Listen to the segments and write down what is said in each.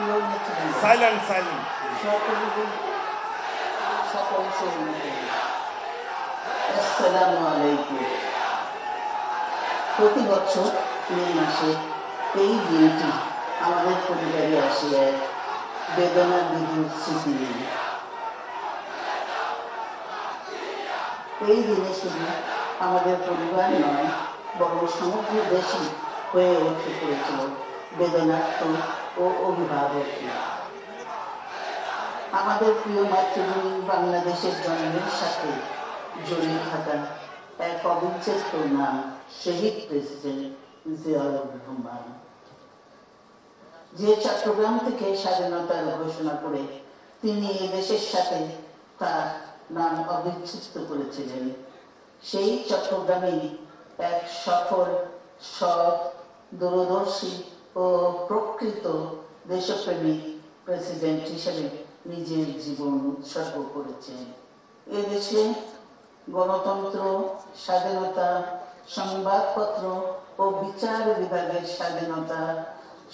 Silent silent আসসালামু আলাইকুম। প্রতি বছর মে মাসে এই দিনটি আমাদের পরিবারে আসে এক বেদনা বিধুর স্মৃতি নিয়ে। এই দিনে শুধু আমাদের পরিবার নয়, বরং সমগ্র দেশই হয়ে উঠে পড়েছিল বেদনার্থ ও অভিভাবক। আমাদের প্রিয় মাতৃভূমি বাংলাদেশের জন্মের সাথে জড়িয়ে থাকা এক অবিচ্ছেদ্য নাম শহীদ প্রেসিডেন্ট জিয়াউর রহমান, যে চট্টগ্রাম থেকে স্বাধীনতার ঘোষণা করে তিনি এই দেশের সাথে তার নাম অবিচ্ছেদ্য করেছিলেন। সেই চট্টগ্রামে এক সফল, সৎ, দূরদর্শী ও প্রকৃত দেশপ্রেমিক প্রেসিডেন্ট হিসেবে নিজের জীবন উৎসর্গ করেছেন। এদেশে গণতন্ত্র, স্বাধীনতা, সংবাদপত্র ও বিচার বিভাগের স্বাধীনতা,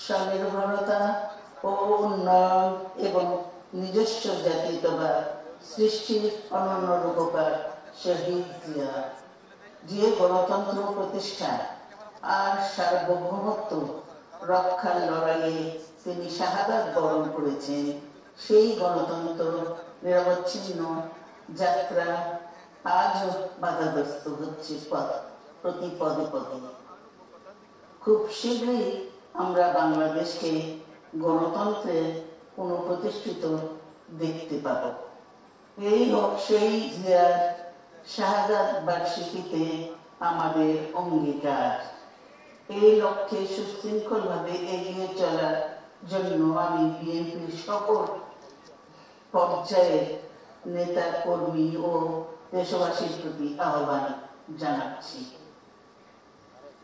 স্বনির্ভরতা ও উন্নয়ন এবং নিজস্ব জাতীয়তাবাদ সৃষ্টির অনন্য রূপকার শহীদ জিয়া, যে গণতন্ত্র প্রতিষ্ঠা আর সার্বভৌমত্ব রক্ষার লড়াইয়ে তিনি শাহাদাত বরণ করেছেন, সেই গণতন্ত্র নিরবচ্ছিন্ন যাত্রা আজও বাধাগ্রস্ত হচ্ছে প্রতি পদে পদে। খুব শীঘ্রই আমরা বাংলাদেশকে গণতন্ত্রে পুনঃপ্রতিষ্ঠিত দেখতে পাব। এই হোক সেই জিয়ার শাহাদাত বার্ষিকীতে আমাদের অঙ্গীকার। এই লক্ষ্যে সুশৃঙ্খলভাবে এগিয়ে চলার জন্য আমি বিএনপির সকল পর্যায়ের নেতা কর্মী ও দেশবাসীর প্রতি আহ্বান জানাচ্ছি।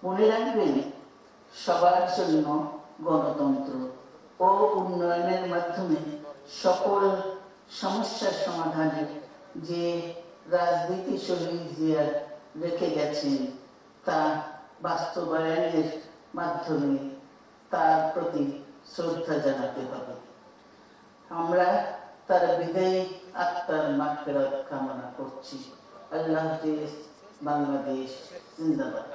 মনে রাখবেন, সবার জন্য গণতন্ত্র ও উন্নয়নের মাধ্যমে সকল সমস্যার সমাধানের যে রাজনীতি শহীদ জিয়া রেখে গেছেন, তা বাস্তবায়নের মাধ্যমে তার প্রতি শ্রদ্ধা জানাতে হবে। আমরা তার বিদায়ী আত্মার মাগফিরাত কামনা করছি। আল্লাহ হাফেজ। বাংলাদেশ জিন্দাবাদ।